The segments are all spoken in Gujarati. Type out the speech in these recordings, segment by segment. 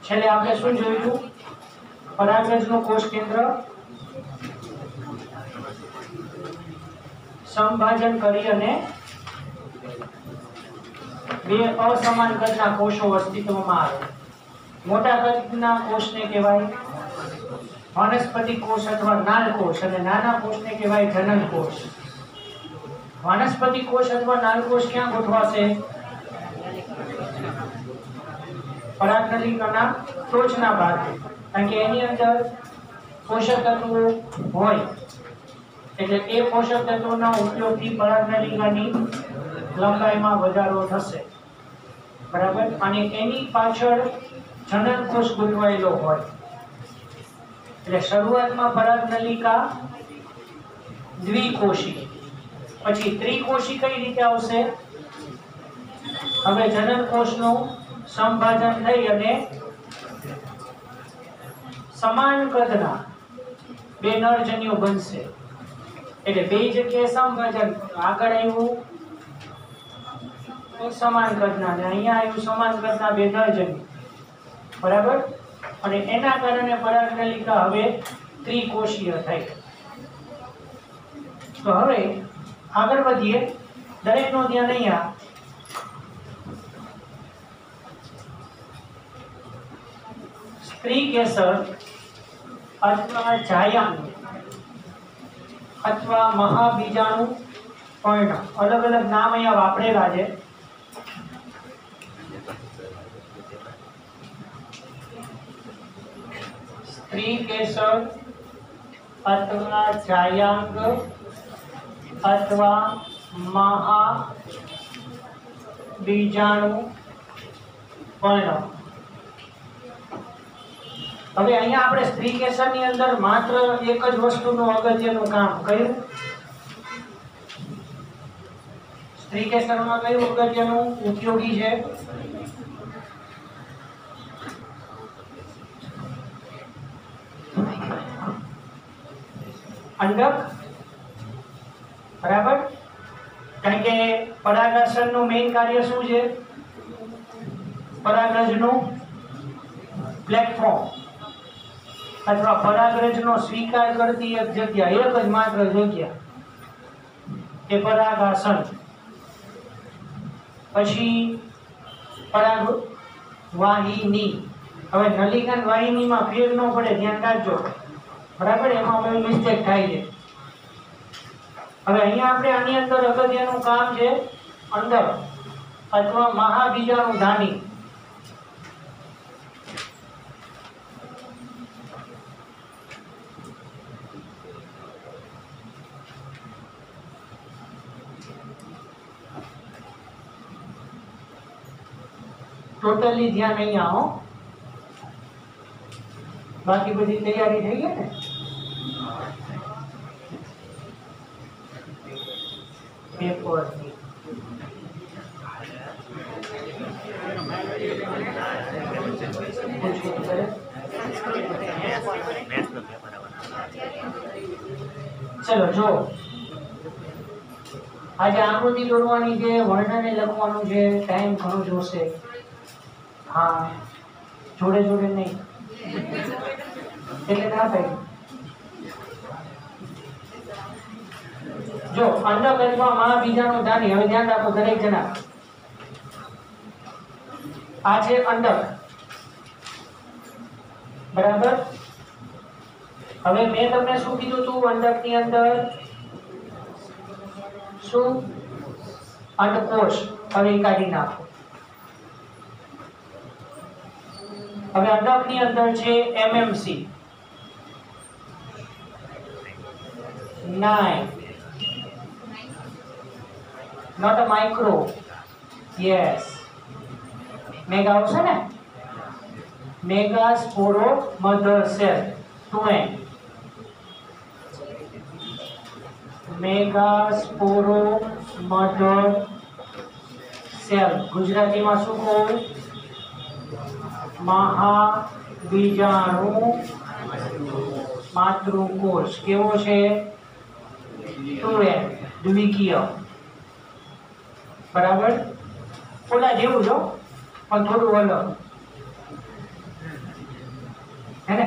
છેલ્લે આપણે શું જોયું? પરાગરજનું કોષ કેન્દ્ર સંભાજન કરી અને બે અસમાન કદના કોષો અસ્તિત્વમાં આવે. મોટા કદના કોષને કહેવાય વનસ્પતિ કોષ અથવા નાળ કોષ અને નાના કોષને કહેવાય જનન કોષ. વનસ્પતિ કોષ અથવા નાળ કોષ ક્યાં ગોઠવાશે? પરાગનલિકાના ટોચના ભાગે, કારણ કે એની અંદર પોષક તત્વો હોય એટલે એ પોષક તત્વોના ઉપયોગથી પરાગનલિકાની લંબાઈમાં વધારો થશે. બરાબર. અને એની પાછળ જનન કોષ ગોઠવાયેલો હોય. એટલે શરૂઆતમાં પરાગનલિકા દ્વિકોષી, પછી ત્રિકોષી કઈ રીતે આવશે? હવે જનન કોષનું સંભાજન થઈ અને સમાન કદના બે નરજન્યો બનશે. એટલે બે જગ્યાએ સંભાજન, આગળ આવ્યું સમાન કદના અને અહીંયા આવ્યું સમાન કદના બે નરજન્યો. બરાબર. અને એના કારણે પરાગનલિકા હવે ત્રિકોષીય થઈ. તો હવે આગળ વધીએ. દરેકનો ધ્યાન અહીંયા સ્ત્રીકેસર અથવા જાયાંગ અથવા મહાબીજાણુ પર્ણ, અલગ અલગ નામ અહીંયા વાપરેલા છે. સ્ત્રીકેસર અથવા જાયાંગ અથવા મહાબીજાણુ પર્ણ. હવે અહીંયા આપણે સ્ત્રીકેસરની અંદર માત્ર એક જ વસ્તુનું અગત્યનું કામ કર્યું. સ્ત્રીકેસરમાં કયું અગત્યનું ઉપયોગી છે? અંડક. બરાબર. કારણ કે પરાગાશનનું મેઇન કાર્ય શું છે? પરાગરજનું પ્લેટફોર્મ અથવા પરાગરજનો સ્વીકાર કરતી એક જગ્યા, એક જ માત્ર જગ્યા એ પરાગાસન. પછી પરાગવાહિની. હવે નલિકાન વાહિનીમાં ફેર ન પડે, ધ્યાન રાખજો. બરાબર. એમાં કોઈ મિસ્ટેક થાય છે. હવે અહીંયા આપણે આની અંદર અગત્યનું કામ છે અંડક અથવા મહાબીજાણુ ધાની. ટોટલી ધ્યાન અહીંયા હો. બાકી બધી તૈયારી થઈ ગઈ ને? પેપરની ચલો જો આજે આકૃતિ દોરવાની છે, વર્ણને લખવાનું છે, ટાઈમ ઘણો જોશે. હા, જોડે જોડે નહીં એટલે ના થાય. જો અંડક અથવા મહાબીજાણુ ધાની. હવે ધ્યાન રાખો દરેક જણા. આ છે અંડક. બરાબર. હવે મેં તમને શું કીધું હતું? અંડકની અંદર શું? અંડકોષ. હવે કાઢી નાખો. હવે અંડકની અંદર છે MMC 9, not a micro. Yes, mega આવશે ને? Megaspore mother cell 2n. Megaspore mother cell. ગુજરાતીમાં શું કહું? મહાબીજાણુ માતૃકોષ. કેવો છે? 2n, દ્વિકીય. બરાબર. ઓલા જેવું જો પણ થોડું અલગ. હે ને?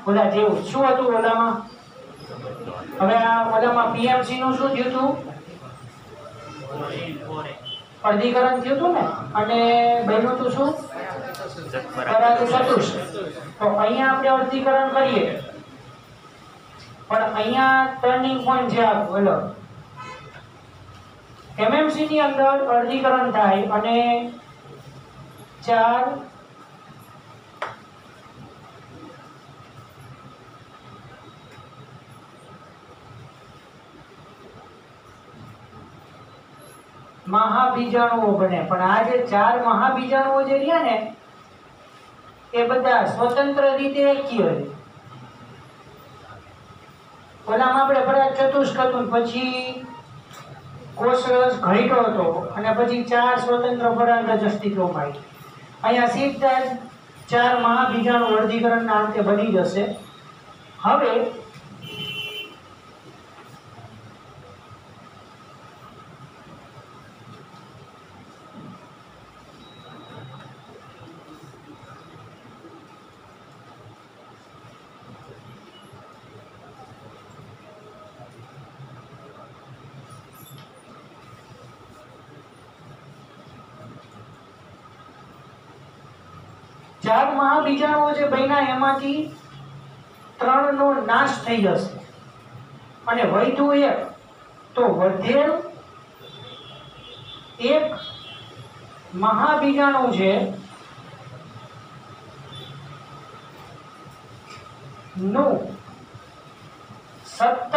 ઓલા જેવું શું હતું ઓલામાં? હવે આ ઓલામાં પીએમસી નું શું થયું હતું? અર્ધીકરણ થયું હતું ને, અને બન્યું હતું શું? પરાગ ચતુષ્ટ. તો અહીંયા આપણે અર્ધીકરણ કરીએ, પણ અહીંયા ટર્નિંગ પોઈન્ટ છે આ બોલો એમએમસી ની અંદર અર્ધીકરણ થાય અને 4 મહાબીજાણુઓ બને. પણ આ જે 4 મહાબીજાણુઓ જે રહ્યા ને એ બધા સ્વતંત્ર રીતે એક્ય છે. ઓલામાં આપણે પરાગ ચતુષ્ક હતું, પછી કોષરસ ઘટ્યો હતો અને પછી 4 સ્વતંત્ર પરાગરજ અસ્તિત્વમાં આવી. અહીંયા સીધા જ 4 મહાબીજાણુ અર્ધીકરણના અંતે બની જશે. હવે ચાર મહાબીજાણુઓ જે બન્યા એમાંથી 3 નો નાશ થઈ જશે અને વધ્યું 1. તો વધેલ 1 મહાબીજાણુ છે નું સતત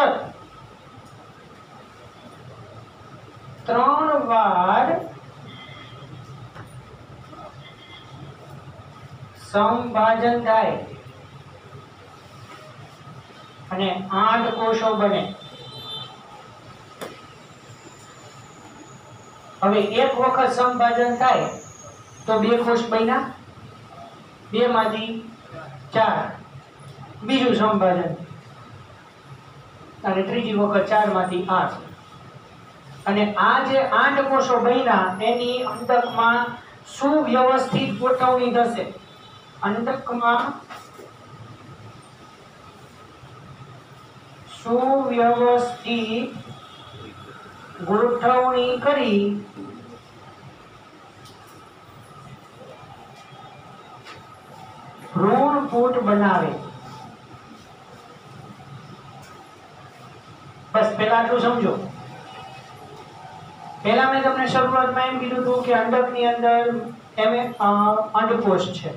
3 વાર સંભાજન થાય અને 8 કોષો બને. હવે એક વખત સંભાજન થાય તો 2 કોષ બન્યા, 2 માંથી 4, બીજું સંભાજન અને ત્રીજી વખત 4 માંથી 8. અને આ જે 8 કોષો બન્યા એની અંતકમાં સુવ્યવસ્થિત ગોઠવણી થશે. અંતકમાં સુવ્યવસ્થિત ગોઠવણી કરી ભ્રૂણપૂટ બનાવે. બસ પહેલા આટલું સમજો. પહેલા મેં તમને શરૂઆતમાં એમ કીધું હતું કે અંડકની અંદર અંડકોષ છે,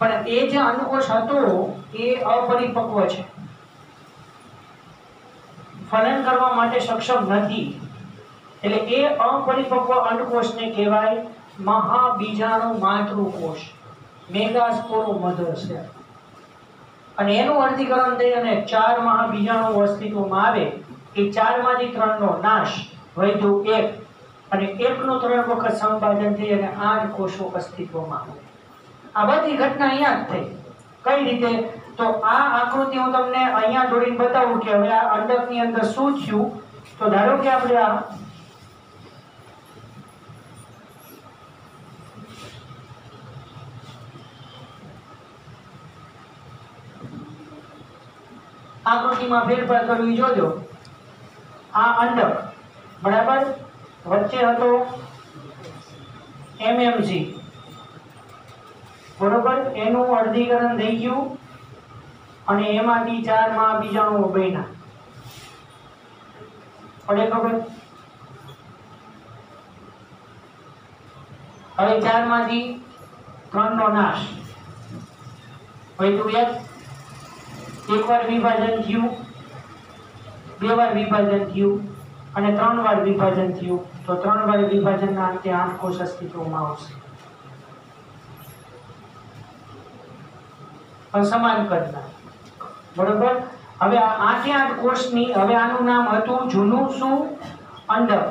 પણ એ જે અંડકોષ હતો એ અપરિપક્વ છે, ફલન કરવા માટે સક્ષમ નથી. એટલે એ અપરિપક્વ અંડકોષને કહેવાય મહાબીજાણુ માતૃકોષ, મેગાસ્પોરો મધર છે. અને એનું અર્ધીકરણ થઈ અને 4 મહાબીજાણુ અસ્તિત્વમાં આવે. એ 4 માંથી 3 નો નાશ, વધ્યું 1 અને 1 નું 3 વખત સંપાદન થઈ અને 8 કોષો અસ્તિત્વમાં આવે. આ બધી ઘટના અહીંયા જ થઈ. કઈ રીતે? તો આ આકૃતિ હું તમને અહીંયા દોરીને બતાવું કે હવે આ અંડકની અંદર શું થયું. તો ધારો કે આપણે આ આકૃતિમાં ફેરફાર કરવી જોજો. આ અંડક બરાબર, વચ્ચે હતો એમએમસી બરોબર, એનું અર્ધીકરણ થઈ ગયું અને એમાંથી 4 મહાબીજાણુઓ બન્યા. પડે ખબર? હવે 4 માંથી 3 નો નાશ, વધ્યું 1. એકવાર વિભાજન થયું, 2 વાર વિભાજન થયું અને 3 વાર વિભાજન થયું. તો 3 વાર વિભાજનના અંતે 8 કોષ અસ્તિત્વમાં આવશે. સમાન કદના બરોબર. હવે આ 8 કોષની હવે આનું નામ હતું જૂનું શું? અંડક.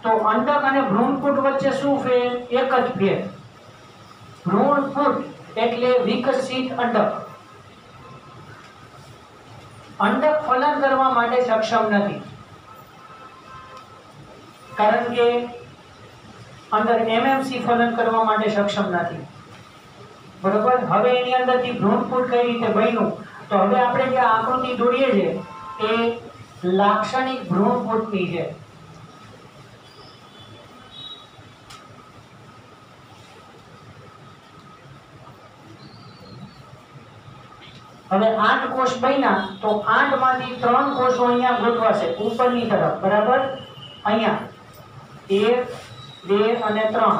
તો અંડક અને ભ્રૂણપૂટ વચ્ચે શું ફેર? એક જ ફેર. ભ્રૂણપૂટ એટલે વિકસિત અંડક. અંડક ફલન કરવા માટે સક્ષમ નથી, કારણ કે અંદર એમએમસી ફલન કરવા માટે સક્ષમ નથી બરોબર. હવે એની અંદરથી ભ્રૂણપૂટ કઈ રીતે બન્યું, તો હવે આપણે જે આકૃતિ દોરીએ છીએ એ લાક્ષણિક ભ્રૂણપૂટની છે. હવે 8 કોષ બન્યા, તો 8 માંથી 3 કોષો અહીંયા ગોઠવાશે ઉપરની તરફ, બરાબર. અહીંયા 1 2 અને 3.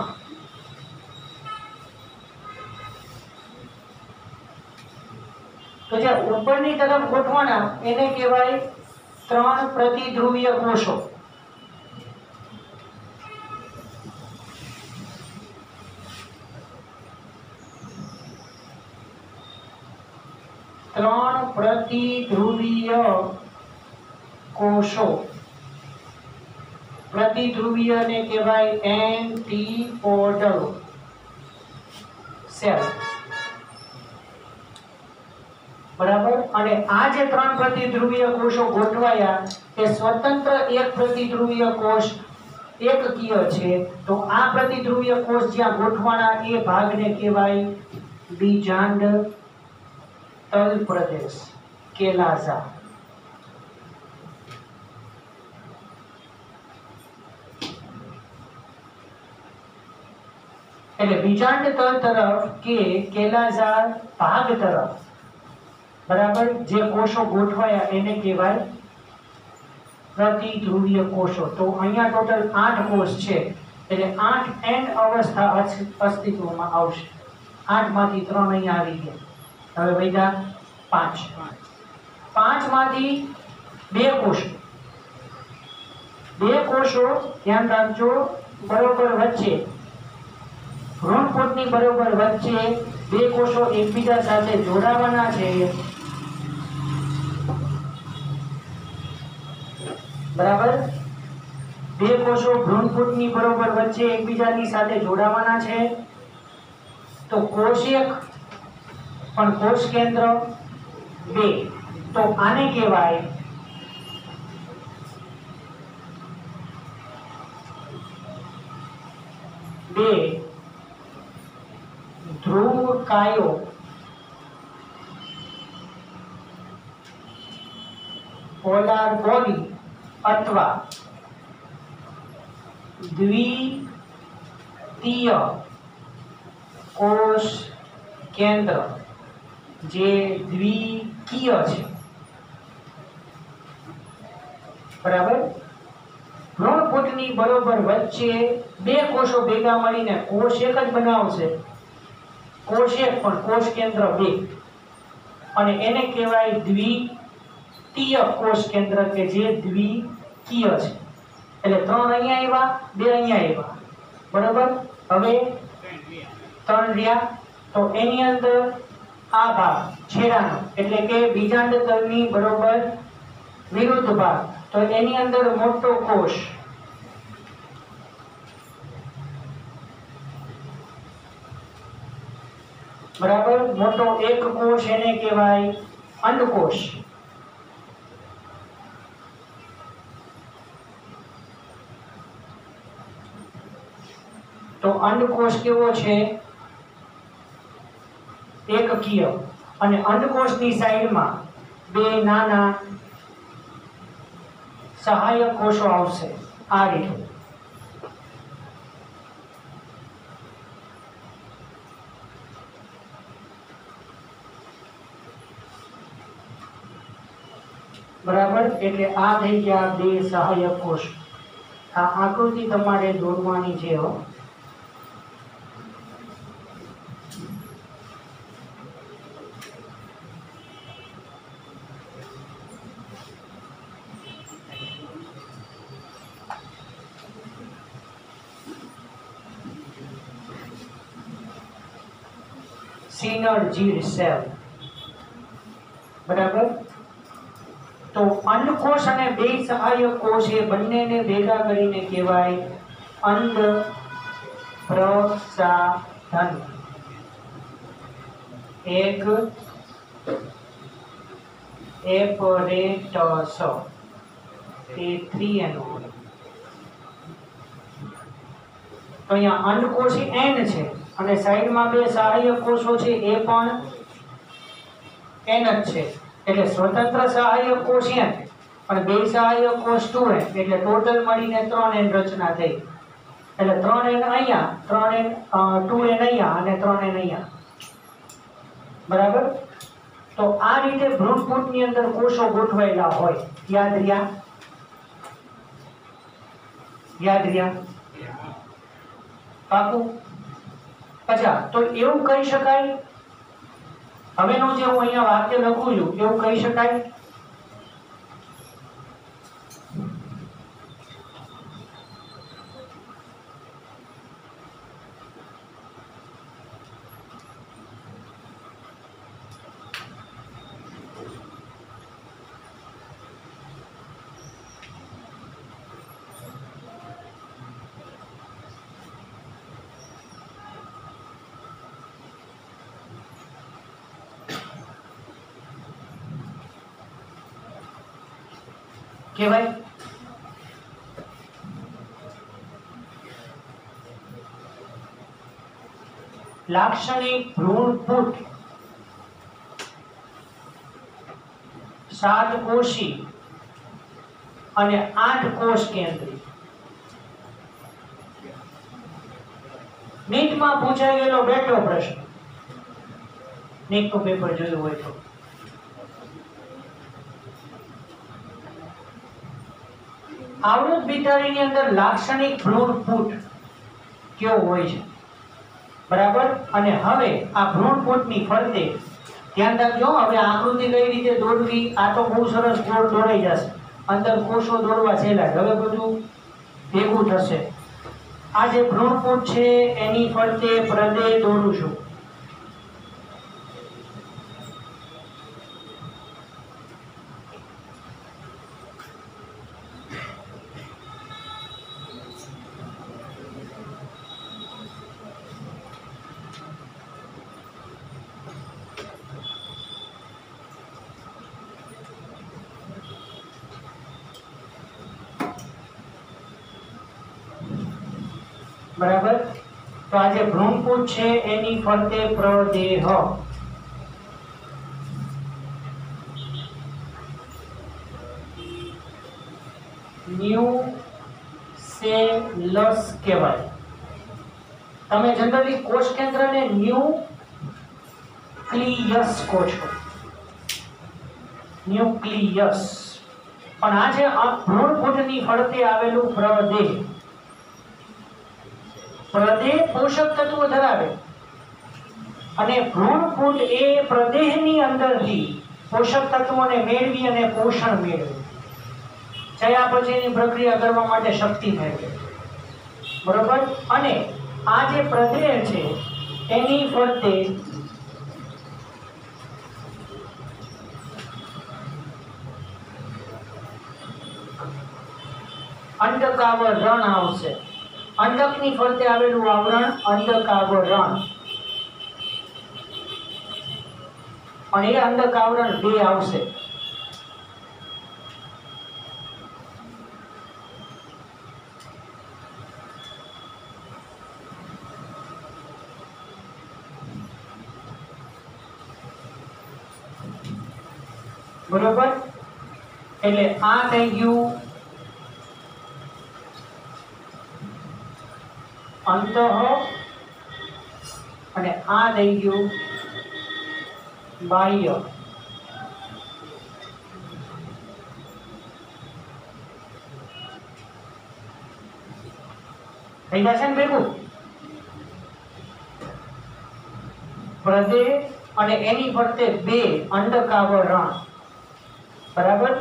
તો જે ઉપરની તરફ ગોઠવાના એને કહેવાય 3 પ્રતિધ્રુવીય કોષો. ત્રણ પ્રતિધ્રુવીય કોષો. પ્રતિધ્રુવીય ને કહેવાય એન્ટીપોડલ સેલ, બરાબર. અને આ જે 3 પ્રતિધ્રુવીય કોષો ગોઠવાયા તે સ્વતંત્ર એક પ્રતિધ્રુવીય કોષ એકકીય છે. તો આ પ્રતિધ્રુવીય કોષ જ્યાં ગોઠવાના એ ભાગને કહેવાય બીજાંડ તલ પ્રદેશ, કેલાઝા. એટલે બીજાંડ તલ તરફ કે કેલાઝા ભાગ તરફ, બરાબર, જે કોષો ગોઠવાયા એને કહેવાય પ્રતિધ્રુવીય કોષો. તો અહીંયા ટોટલ 8 કોષ છે, એટલે 8 એન્ડ અવસ્થા અસ્તિત્વમાં આવશે. 8 માંથી 3 અહીંયા આવી ગયા. હવે વધ્યા 5. 5 માંથી 2 કોષો. 2 કોષો ધ્યાન રાખજો, બરોબર વચ્ચે ભ્રૂણપૂટની બરોબર વચ્ચે 2 કોષો એકબીજા સાથે જોડાવાના છે, બરાબર. 2 કોષો ભ્રૂણપૂટની બરોબર વચ્ચે એકબીજાની સાથે જોડાવાના છે. તો કોષ એક પણ કોષ કેન્દ્ર 2. તો આને કહેવાય બે ધ્રુવકાયો પોલાર બોડી અથવા દ્વિતીય કોષ કેન્દ્ર, જે દ્વિકીય છે, બરાબર. ભ્રૂણપૂટની બરોબર વચ્ચે 2 કોષો ભેગા મળીને કોષ એક જ બનાવશે. કોષ એક પણ કોષ કેન્દ્ર 2, અને એને કહેવાય દ્વિતીય કોષ કેન્દ્ર કે જે દ્વિકીય છે. એટલે 3 અહીંયા આવ્યા, 2 અહીંયા આવ્યા, બરાબર. હવે 3 રહ્યા, તો એની અંદર આ ભાગ છેડાનો એટલે કે બીજાંડ તલની બરોબર વિરુદ્ધ ભાગ, તો એની અંદર મોટો કોષ, બરાબર. મોટો એક કોષ એને કહેવાય અંડકોષ. તો અંડકોષ કેવો છે? એકકીય. અને અંડકોષની સાઈડમાં 2 નાના સહાયક કોષો આવશે આ રીતે. બરાબર. એટલે આ થઈ ગયા 2 સહાયક કોષ. આ આકૃતિ તમારે દોરવાની છે. સિનર્જી સેલ, બરાબર. તો અંડકોષ અને 2 સહાયક કોષ એ બંનેને ભેગા કરીને કહેવાય અંડ પ્રસાધન. એક એપરેટસ એ 3 તો અહીંયા અંડકોષ n છે, અને સાઈડમાં બે સહાયક કોષો છે એ પણ n જ છે, એટલે સ્વતંત્ર સહાયક કોષ n પણ બે સહાયક કોષ 2n, એટલે ટોટલ મળીને 3n રચના થઈ. એટલે 3n અહીંયા, 3n 2n અહીંયા અને 3n અહીંયા. બરાબર. તો આ રીતે ભ્રૂણપૂટની અંદર કોષો ગોઠવાયેલા હોય. યાદ રહ્યા? યાદ રહ્યા? પાકું? અચ્છા, તો એવું કહી શકાય, હવેનું જે હું અહીંયા વાક્ય લખું છું એવું કહી શકાય કે ભાઈ લાક્ષણિક ભ્રૂણપૂટ 7 કોષી અને 8 કોષ કેન્દ્રી. નીટમાં પૂછાઈ ગયેલો બેઠો પ્રશ્ન, નીટનું પેપર જોયું હોય તો. આવૃત બિટારીની અંદર લાક્ષણિક ભ્રૂણપૂટ કેવો હોય છે? બરાબર. અને હવે આ ભ્રૂણપૂટની ફરતે ધ્યાન રાખજો. હવે આકૃતિ કઈ રીતે દોરવી, આ તો બહુ સરસ ગોળ દોરાઈ જશે, અંદર કોષો દોરવા છેલ્લા. હવે બધું ભેગું થશે. આ જે ભ્રૂણપૂટ છે એની ફરતે પ્રદેહ દોરું છું. બરાબર. તો આ જે ભ્રૂણપૂટ છે એની ફરતે પ્રદેહ. ન્યુસેલસ કહેવાય. તમે જનરલી કોષ કેન્દ્રને ન્યુક્લિયસ કહો છો, ન્યુક્લિયસ. પણ આ જે ભ્રૂણપૂટની ફરતે આવેલું પ્રદેહ, પ્રદેહ પોષક તત્વો ધરાવે અને ભ્રૂણપૂટ એ પ્રદેહની અંદરથી પોષક તત્વોને મેળવી અને પોષણ મેળવે, ચયાપચયની પ્રક્રિયા કરવા માટે શક્તિ મેળવે. બરોબર. અને આ જે પ્રદેહ છે એની ફરતે અંડકાવરણ આવશે. અંડકની ફરતે આવેલું આવરણ અંડકાવરણ, અને એ અંડકાવરણ 2 આવશે. બરોબર. એટલે આ થઈ ગયું અંતઃ અને આ થઈ ગયું બાહ્ય. થઈ જશે ને ભેગું? પ્રદેહ અને એની ફરતે 2 અંડકાવરણ. બરાબર.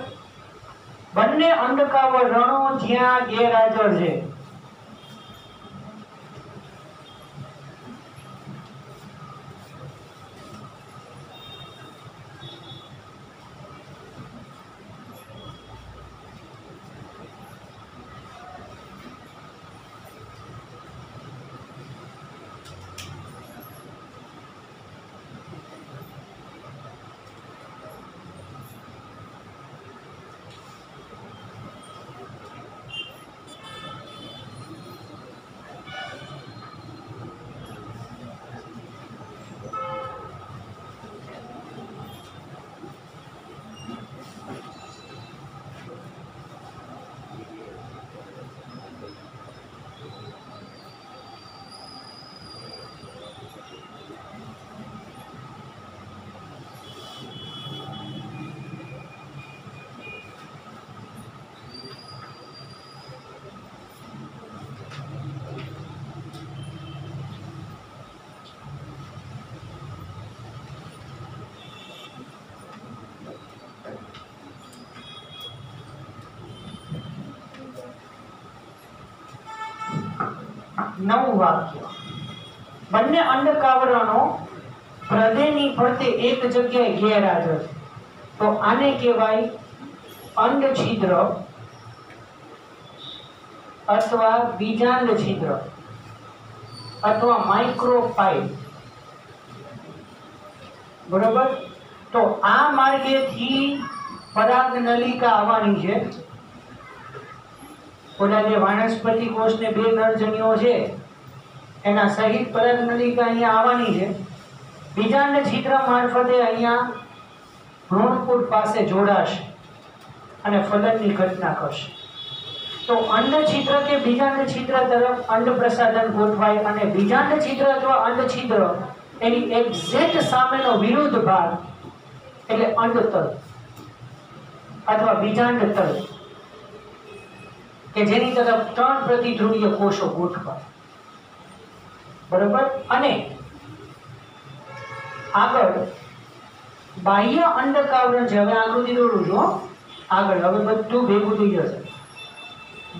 બંને અંડકાવરણો જ્યાં ગેરહાજર છે નવું વાક્ય. બંને અંડકાવરણો હૃદયની ફરતે એક જગ્યાએ ગેરહાજર છે, તો આને કહેવાય અંડછિદ્ર અથવા બીજાંડ છિદ્ર અથવા માઇક્રોપાઇલ. બરોબર. તો આ માર્ગેથી પરાગ નલિકા આવવાની છે. ઓલા જે વાનસ્પતિ કોષને બે નરજનીઓ છે એના સહિત પરાગ નલિકા અહીંયા આવવાની છે. બીજાંડ છિદ્ર મારફતે અહીંયા ભ્રૂણપુટ પાસે જોડાશે અને ફલનની ઘટના કરશે. તો અંડ છિદ્ર કે બીજાંડ છિદ્ર તરફ અંડ પ્રસાધન ગોઠવાય અને બીજાંડ છિદ્ર અથવા અંડ છિદ્ર એની એક્ઝેક્ટ સામેનો વિરુદ્ધ ભાગ એટલે અંડતલ અથવા બીજાંડ તલ કે જેની તરફ 3 પ્રતિધ્રુવીય કોષો ગોઠવાય. બરોબર. અને આગળ બાહ્ય અંડકાવરણ છે. હવે આકૃતિ દોરું છું આગળ. હવે બધું ભેગું થઈ જશે.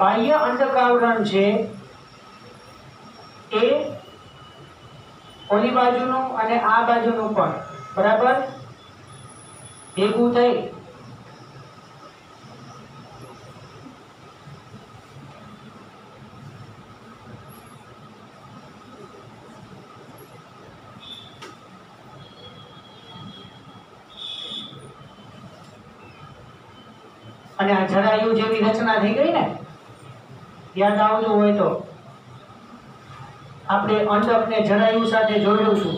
બાહ્ય અંડકાવરણ છે એ ઓલી બાજુનું અને આ બાજુનું પણ બરાબર ભેગું થઈ અને આ જરાયુ જેવી રચના થઈ ગઈ ને. યાદ આવતું હોય તો આપણે અંડકને જરાયુ સાથે જોડ્યું છું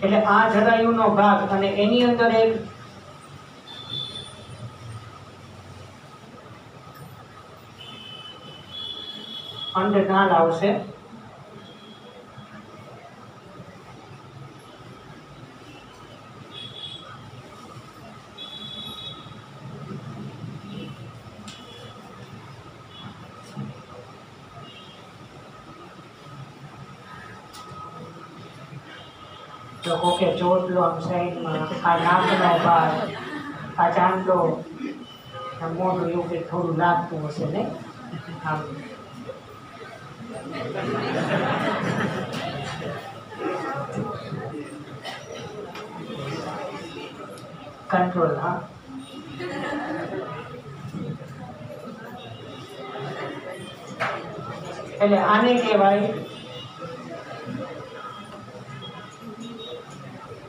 એટલે આ જરાયુનો ભાગ અને એની અંદર એક અંડનાળ આવશે. લોકો કે ચોટલો આમ સાઈડમાં, આ નાકનો ભાગ, આ ચાંદલો, મોઢું એવું કંઈક થોડું લાગતું હશે ને આમ. કંટ્રોલ. હા, એટલે આને કહેવાય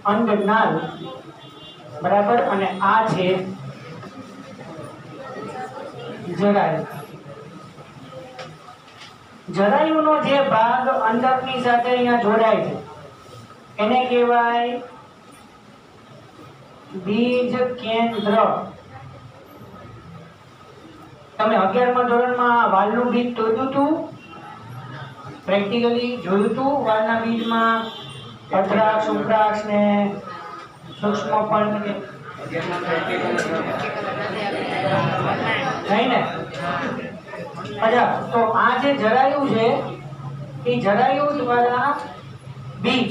અંડનાળ. બરાબર. અને આ છે જરાયુ. જરાયુનો જે ભાગ અંડકની સાથે અહીંયા જોડાય છે એને કહેવાય બીજ કેન્દ્ર. તમે 11મા ધોરણમાં વાલનું બીજ તોડ્યું હતું, પ્રેક્ટિકલી જોયું હતું. વાલના બીજમાં અદ્રાક્ષ, ઉદ્રાક્ષ ને સૂક્ષ્મ પર્ણ નહીં ને? અચ્છા, તો આ જે જરાયુ છે એ જરાયુ દ્વારા બીજ.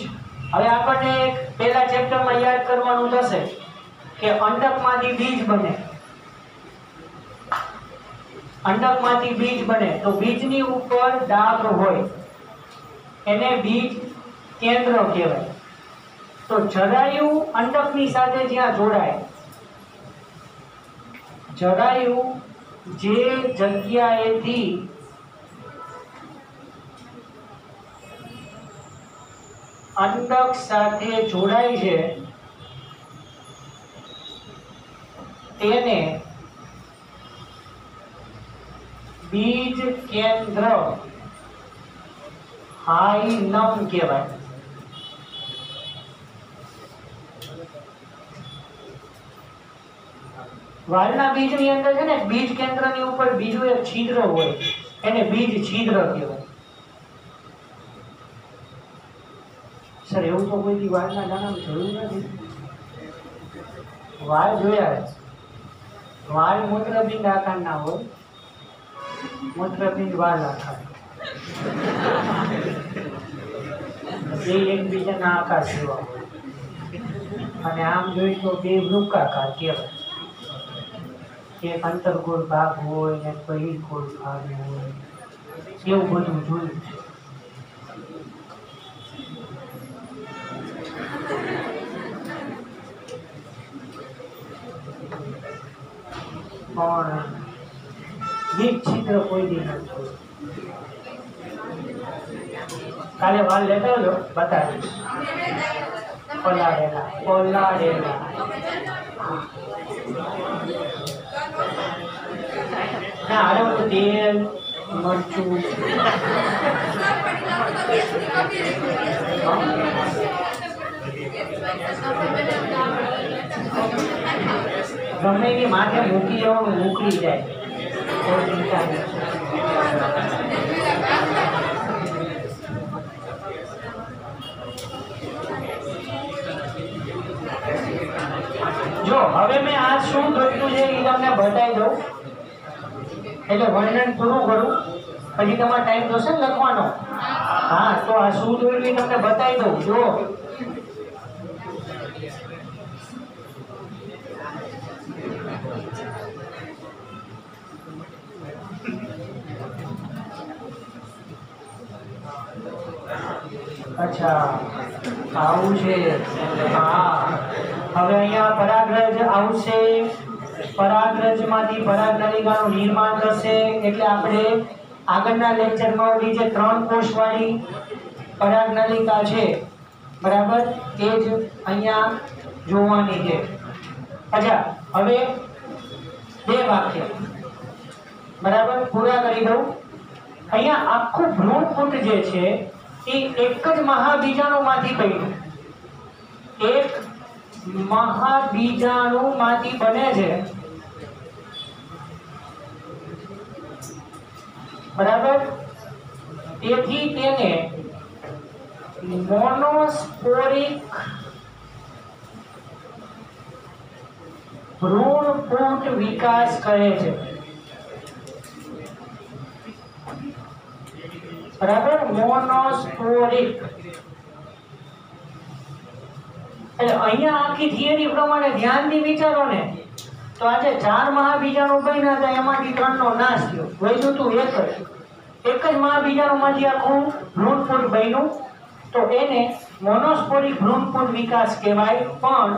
હવે આપણને એક પહેલા ચેપ્ટરમાં યાદ કરવાનું થશે કે અંડકમાંથી બીજ બને. અંડકમાંથી બીજ બને તો બીજની ઉપર ડાઘ હોય એને બીજ કેન્દ્ર કહેવાય. તો જરાયુ અંડકની સાથે જ્યાં જોડાય, જરાયુ જે જગ્યાએથી અંડક સાથે જોડાય છે તેને બીજ કેન્દ્ર હાઇલમ કહેવાય. વાલના બીજની અંદર છે ને બીજ કેન્દ્રની ઉપર બીજું એક છિદ્ર હોય એને બીજ છિદ્ર કહેવાય. સર એવું તો કોઈ દી વાલના દાણામાં જોયું નથી. વાલ જોયા છે. વાલ મૂત્રપિંડ આકારના હોય, મૂત્રપિંડ વાલ આકાર, બે એકબીજાના આકાર જેવા હોય અને આમ જોઈ તો બે વૃક્કાકાર કહેવાય. એક અંતર્ગોળ ભાગ હોય ને બહિર્ગોળ ભાગ હોય એવું બધું જોયું છે. પણ દીપ ચિત્ર કોઈ દી નથી જોયું. કાલે વાલ લેતા આવજો, બતાવીશ. પલાળેલા પલાળેલા ના અરે બધું તેલ મરચું ગમે એની માથે મૂકી જવાનું ઉકળી જાય. કોઈ ચિંતા નથી. જો હવે મેં આ શું દોર્યું છે એ તમને બતાવી દઉં, એટલે વર્ણન પૂરું કરું, પછી તમારે ટાઈમ જોશે ને લખવાનો. હા, તો આ શું દોર્યું એ તમને બતાવી દઉં. જો અચ્છા આવું છે. હા, હવે અહીંયા પરાગરજ આવશે, પરાગરજમાંથી પરાગનલિકાનું નિર્માણ થશે. એટલે આપણે આગળના લેક્ચરમાં ઓલી જે 3 કોષવાળી પરાગનલિકા છે, બરાબર, એ જ અહીંયા જોવાની છે. અચ્છા, હવે 2 વાક્ય બરાબર પૂરા કરી દઉં. અહીંયા આખું ભ્રૂણપુટ જે છે એ એક જ મહાબીજાણુમાંથી બન્યું, એક મહાબીજાણુમાંથી બને છે, બરાબર. તેથી તેને મોનોસ્પોરિક ભ્રૂણપુટ વિકાસ કહે છે, બરાબર. મોનોસ્પોરિક એટલે અહીંયા આખી થિયરી પ્રમાણે ધ્યાનથી વિચારો ને, તો આજે 4 મહાબીજાણુ બન્યા હતા, એમાંથી 3 નો નાશ થયો, વધ્યું તું એક જ મહાબીજાણુમાંથી આખું ભ્રૂણપુટ બન્યું. તો એને મોનોસ્પોરિક ભ્રૂણપુટ વિકાસ કહેવાય. પણ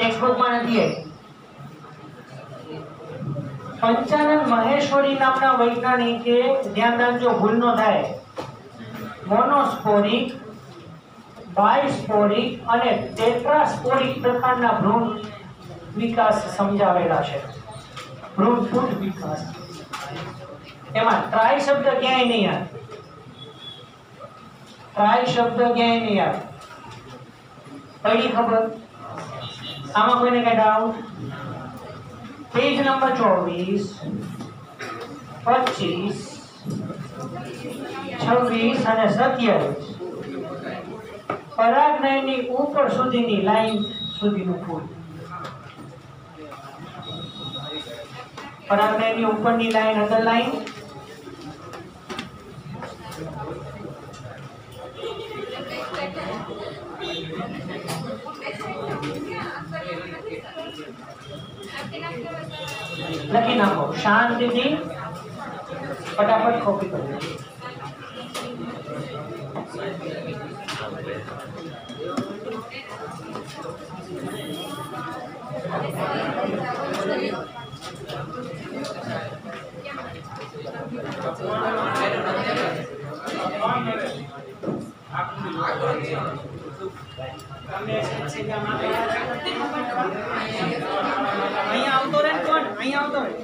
ટેક્સ્ટબુકમાં નથી. પંચાનન મહેશ્વરી નામના વૈજ્ઞાનિકે, ધ્યાન રાખજો ભૂલ ન થાય, મોનોસ્પોરિક, બાયસ્પોરિક અને ટેટ્રાસ્પોરિક પ્રકારના ભ્રૂણ વિકાસ સમજાવેલા છે. ભ્રૂણપુટ વિકાસ એમાં ટ્રાય શબ્દ ક્યાંય નહીં આવે, ટ્રાય શબ્દ ક્યાંય નહીં આવે. પડી ખબર? આમાં કોઈને કઈ ડાઉટ? પેજ નંબર 24, 25, 26 અને 27 પરાગનયનની ઉપર સુધીની લાઈન સુધીનું ફૂલ. પરાગનયનની ઉપરની લાઈન અંદર લાઈન, લખી નાખો શાંતિથી, ફટાફટ કોપી કરો. તમે સીધા અહીંયા આવતો રહે કોણ અહીંયા આવતો રહે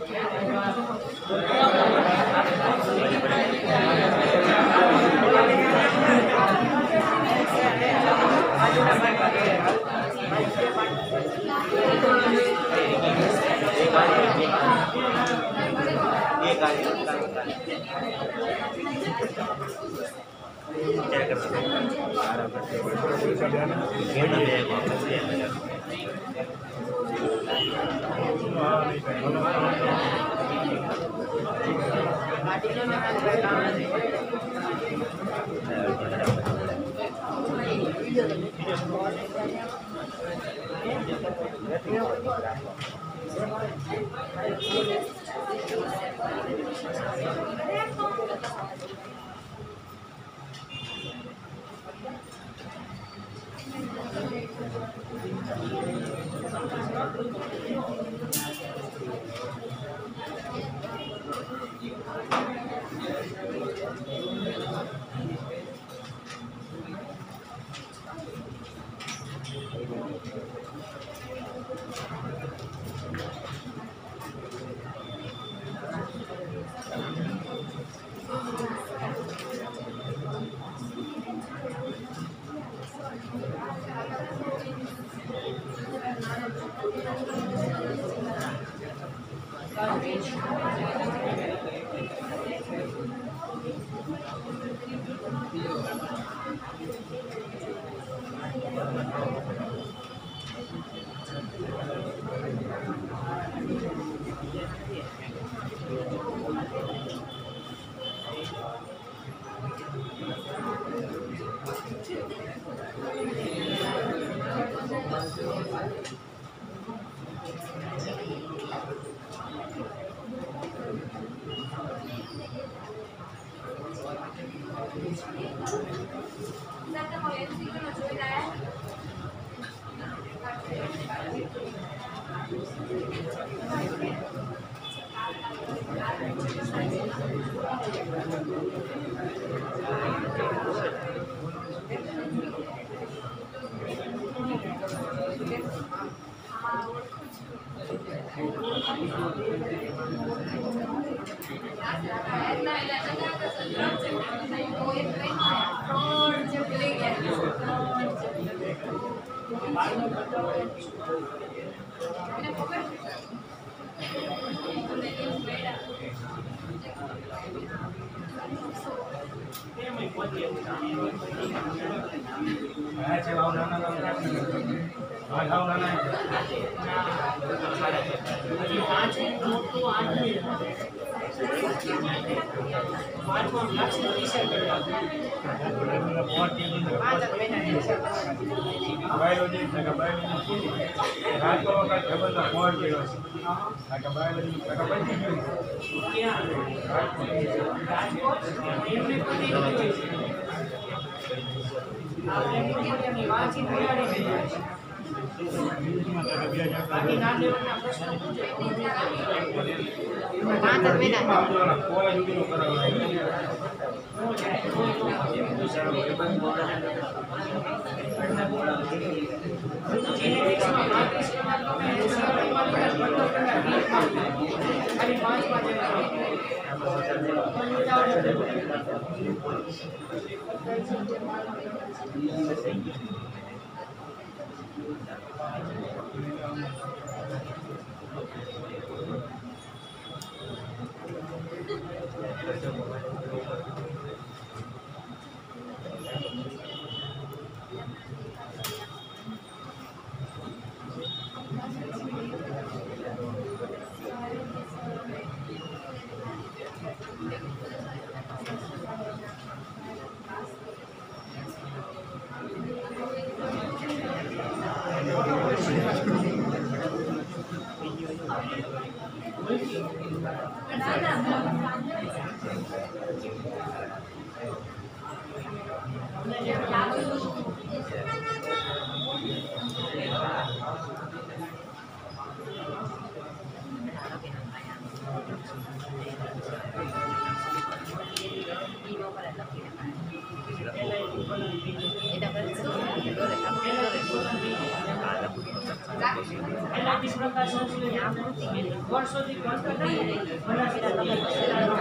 એનાથી પ્રકાશ સંશ્લેષણ વર્ષોથી ભણતા નથી વનસ્પતિ શિલાનો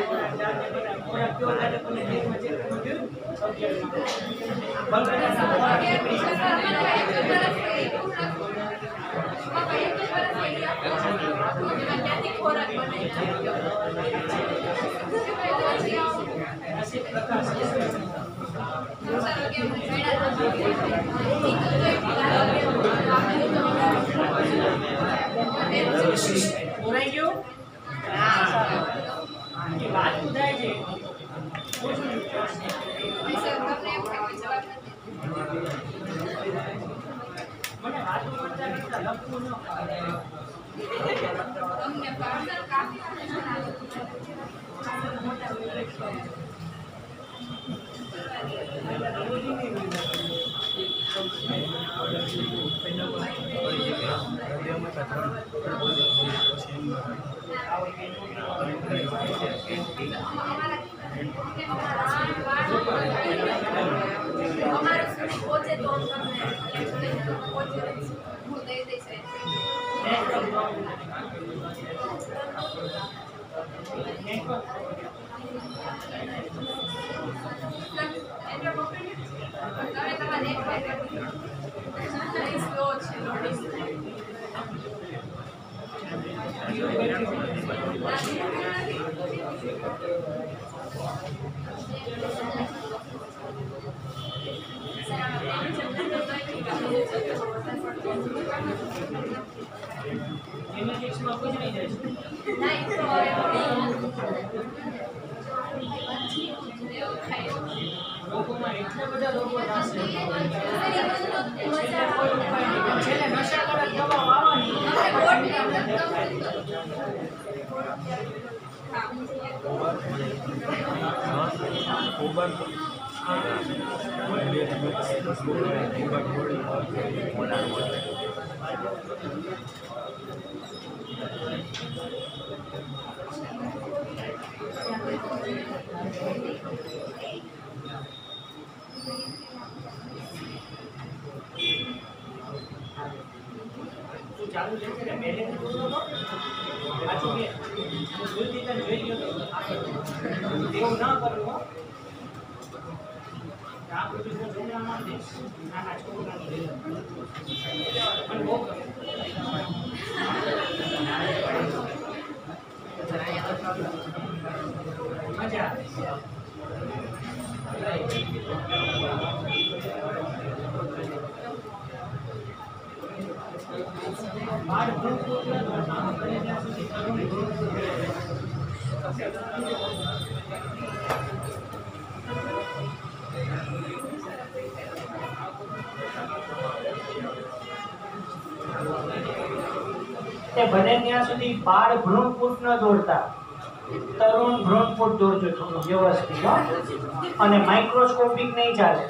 ખોરાક કેવો લાગે તમને દેખમાં ચેક કર્યું બલકડાના ખોરાક બોલાઈ ગયું વાત ઉધાય છે મને વાતો કરતા કરતા લખવું ન જેનેટિક્સમાં કોઈ નહીં જાય લોકોમાં એટલા બધા રોગો થશે છેલ્લે નશાકારક દવાઓ આવવાની ચાલુ છે કે પહેલેથી બોલતો હતો પાછું કે ભૂલથી તને જોઈ ગયો તો એવું ના કરવું આ બધું છોકરામાં નાના છોકરાની પણ બહુ મજા બાળ બને ત્યાં સુધી બાળ ભ્રૂણપૂટ ન દોરતા તરુણ ભ્રૂણપૂટ દોરજો થોડું વ્યવસ્થિત અને માઇક્રોસ્કોપિક નહીં ચાલે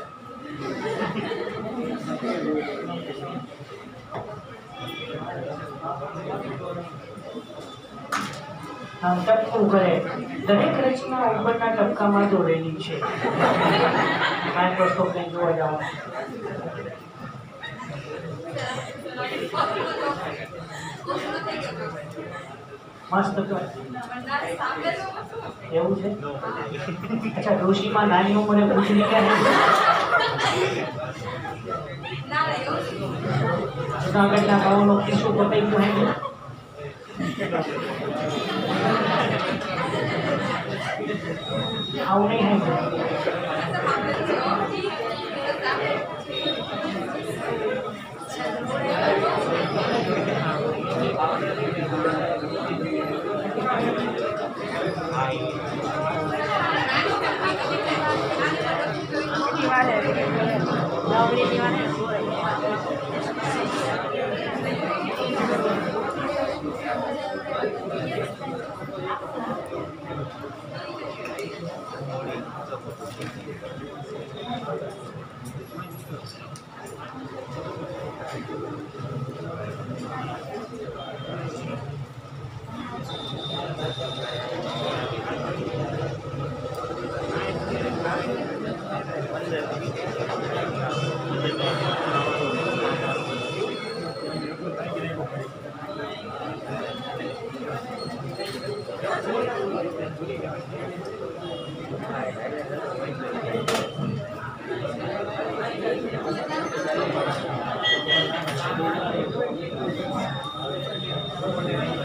ટપકું કરે દરેક રચના ઉપરના ટપકામાં દોરેલી છે માઇક્રોસ્કોપ ને જોવા જાઓ મસ્ત એવું છે અચ્છા ડોશીમાં નાની ઉંમરે પૂછડી ક્યાં જુનાગઢના ભાવનો કિસ્સો બતાવી ગયો આવું નહીં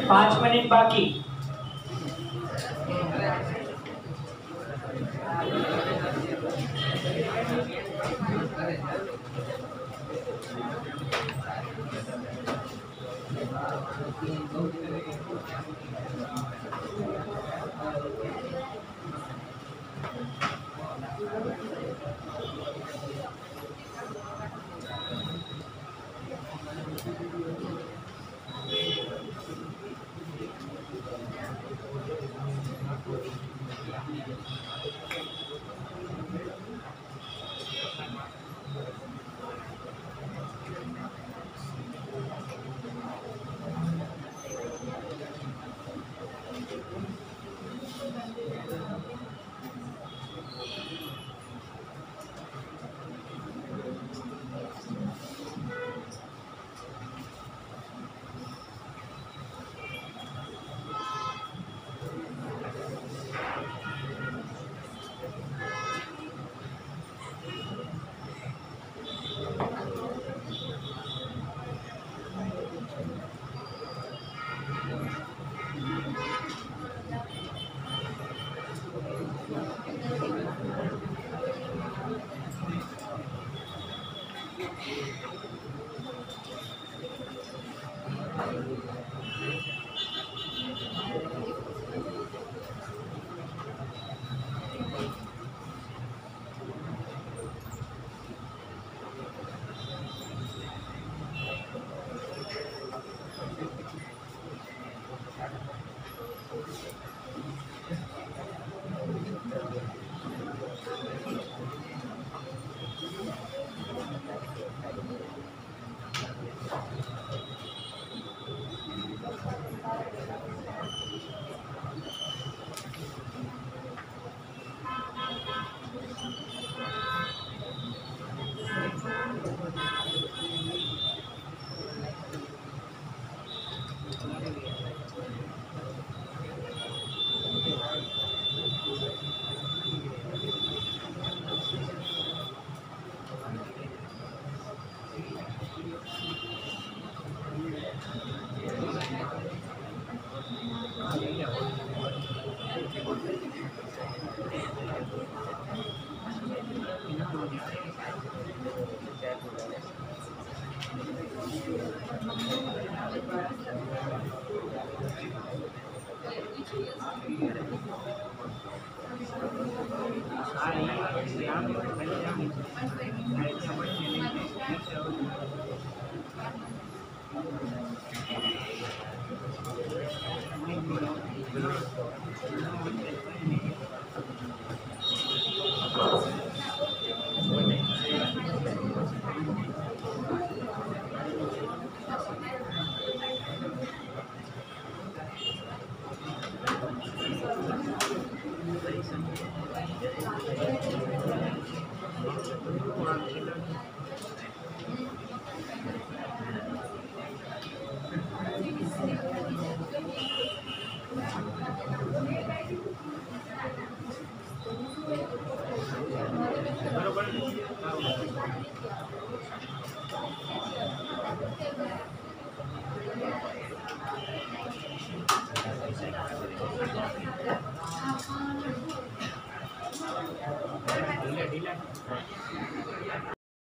पाँच मिनट बाकी।